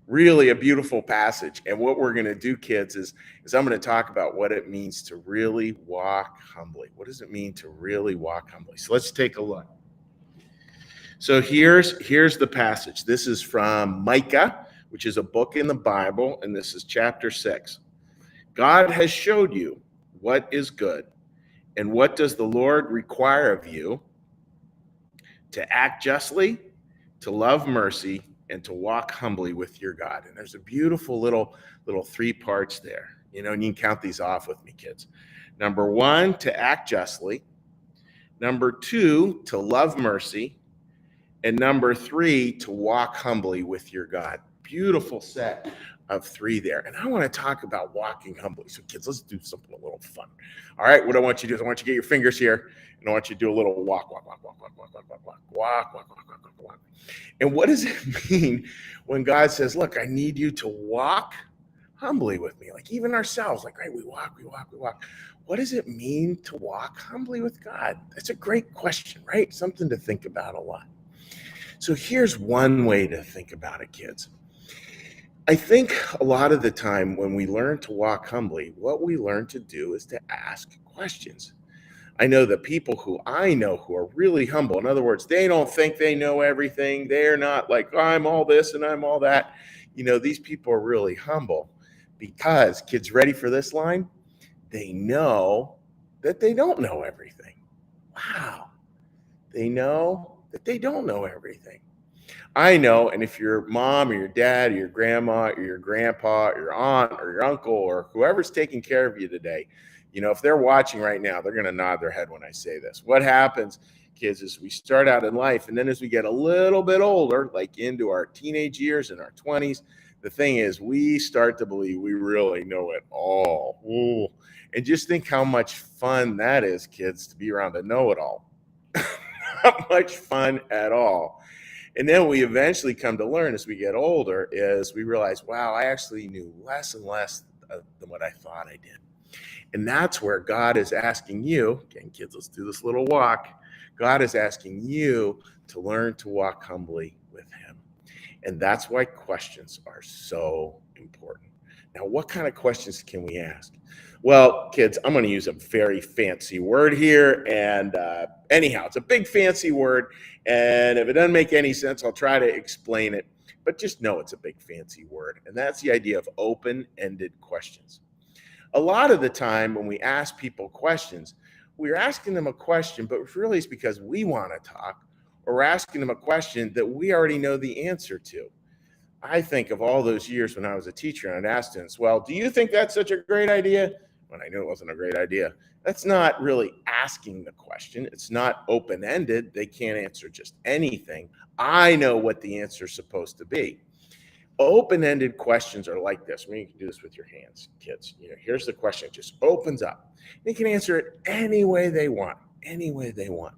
Really a beautiful passage. And what we're going to do, kids, is I'm going to talk about what it means to really walk humbly. What does it mean to really walk humbly? So let's take a look. So here's the passage. This is from Micah, which is a book in the Bible, and this is chapter 6. God has showed you what is good, and what does the Lord require of you? To act justly, to love mercy, and to walk humbly with your God. And there's a beautiful little 3 parts there. And you can count these off with me, kids. Number 1, to act justly. Number 2, to love mercy. And number 3, to walk humbly with your God. Beautiful set of 3 there. And I want to talk about walking humbly. So kids, let's do something a little fun. All right, what I want you to do is I want you to get your fingers here, and I want you to do a little walk. And what does it mean when God says, look, I need you to walk humbly with me? Like even ourselves, like, right, we walk. What does it mean to walk humbly with God? That's a great question, right? Something to think about a lot. So here's one way to think about it, kids. I think a lot of the time when we learn to walk humbly, what we learn to do is to ask questions. I know the people who I know who are really humble. In other words, they don't think they know everything. They're not like, oh, I'm all this and I'm all that. These people are really humble because, kids, ready for this line? They know that they don't know everything. Wow. They know that they don't know everything. I know, and if your mom or your dad or your grandma or your grandpa or your aunt or your uncle or whoever's taking care of you today, if they're watching right now, they're going to nod their head when I say this. What happens, kids, is we start out in life, and then as we get a little bit older, like into our teenage years and our 20s, the thing is we start to believe we really know it all. Ooh. And just think how much fun that is, kids, to be around a know-it-all. Not much fun at all. And then we eventually come to learn as we get older is we realize, wow, I actually knew less and less than what I thought I did. And that's where God is asking you, again, kids, let's do this little walk. God is asking you to learn to walk humbly with him. And that's why questions are so important. Now, what kind of questions can we ask? Well, kids, I'm going to use a very fancy word here. And anyhow, it's a big fancy word. And if it doesn't make any sense, I'll try to explain it. But just know it's a big fancy word. And that's the idea of open-ended questions. A lot of the time when we ask people questions, we're asking them a question, but really it's because we want to talk, or we're asking them a question that we already know the answer to. I think of all those years when I was a teacher and I'd ask students, well, do you think that's such a great idea? When I knew it wasn't a great idea. That's not really asking the question. It's not open-ended. They can't answer just anything. I know what the answer is supposed to be. Open-ended questions are like this. I mean, you can do this with your hands, kids. Here's the question. It just opens up. They can answer it any way they want, any way they want.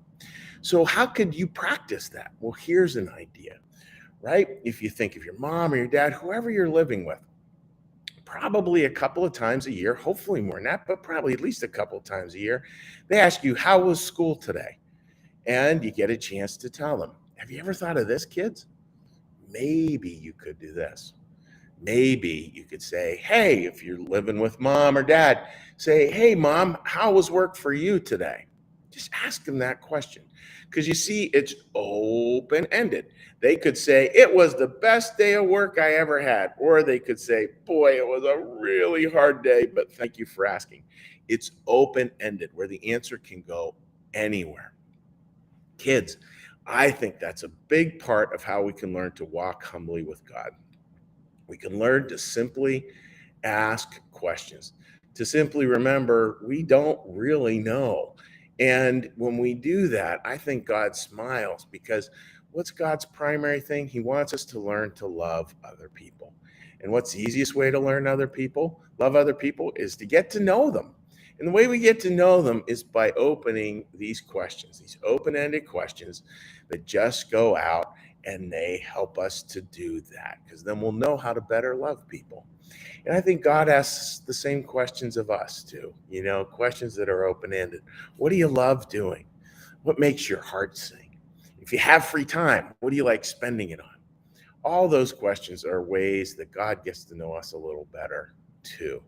So how could you practice that? Well, here's an idea, right? If you think of your mom or your dad, whoever you're living with, probably a couple of times a year, hopefully more than that, but probably at least a couple of times a year, they ask you, how was school today? And you get a chance to tell them. Have you ever thought of this, kids? Maybe you could do this. Maybe you could say, hey, if you're living with mom or dad, say, hey, mom, how was work for you today? Just ask them that question. Because you see, it's open-ended. They could say, it was the best day of work I ever had. Or they could say, boy, it was a really hard day, but thank you for asking. It's open-ended, where the answer can go anywhere. Kids, I think that's a big part of how we can learn to walk humbly with God. We can learn to simply ask questions, to simply remember we don't really know. And when we do that, I think God smiles, because what's God's primary thing? He wants us to learn to love other people. And what's the easiest way to love other people, is to get to know them. And the way we get to know them is by opening these questions, these open-ended questions that just go out, and they help us to do that, because then we'll know how to better love people. And I think God asks the same questions of us too, questions that are open-ended. What do you love doing? What makes your heart sing? If you have free time, what do you like spending it on? All those questions are ways that God gets to know us a little better too.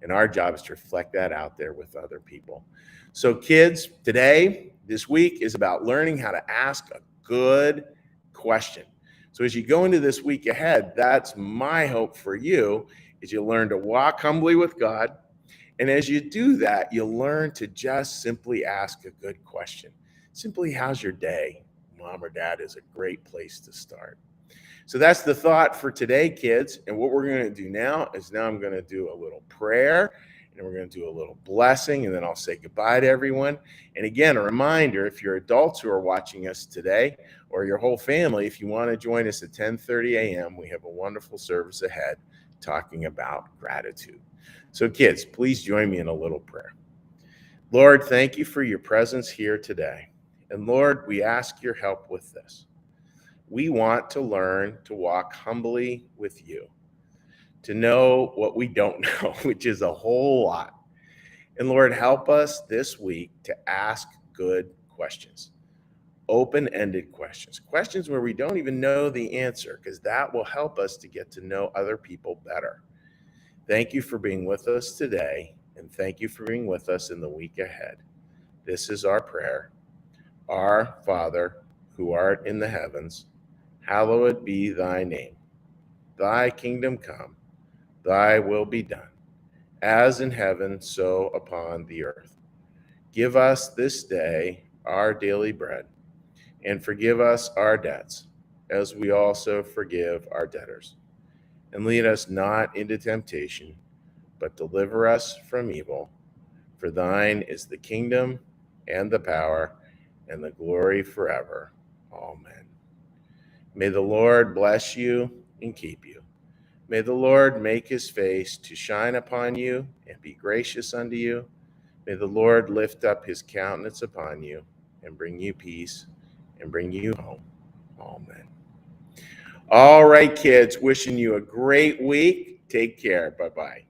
And our job is to reflect that out there with other people. So, kids, today, this week is about learning how to ask a good question. So, as you go into this week ahead, that's my hope for you is you learn to walk humbly with God. And as you do that, you'll learn to just simply ask a good question. Simply, how's your day? Mom or dad is a great place to start. So that's the thought for today, kids. And what we're going to do now is I'm going to do a little prayer and we're going to do a little blessing and then I'll say goodbye to everyone. And again, a reminder, if you're adults who are watching us today or your whole family, if you want to join us at 10:30 a.m., we have a wonderful service ahead talking about gratitude. So kids, please join me in a little prayer. Lord, thank you for your presence here today. And Lord, we ask your help with this. We want to learn to walk humbly with you, to know what we don't know, which is a whole lot. And Lord, help us this week to ask good questions, open-ended questions, questions where we don't even know the answer, because that will help us to get to know other people better. Thank you for being with us today, and thank you for being with us in the week ahead. This is our prayer. Our Father, who art in the heavens, hallowed be thy name. Thy kingdom come, thy will be done, as in heaven, so upon the earth. Give us this day our daily bread, and forgive us our debts, as we also forgive our debtors. And lead us not into temptation, but deliver us from evil. For thine is the kingdom, and the power, and the glory forever. Amen. May the Lord bless you and keep you. May the Lord make his face to shine upon you and be gracious unto you. May the Lord lift up his countenance upon you and bring you peace and bring you home. Amen. All right, kids, wishing you a great week. Take care. Bye-bye.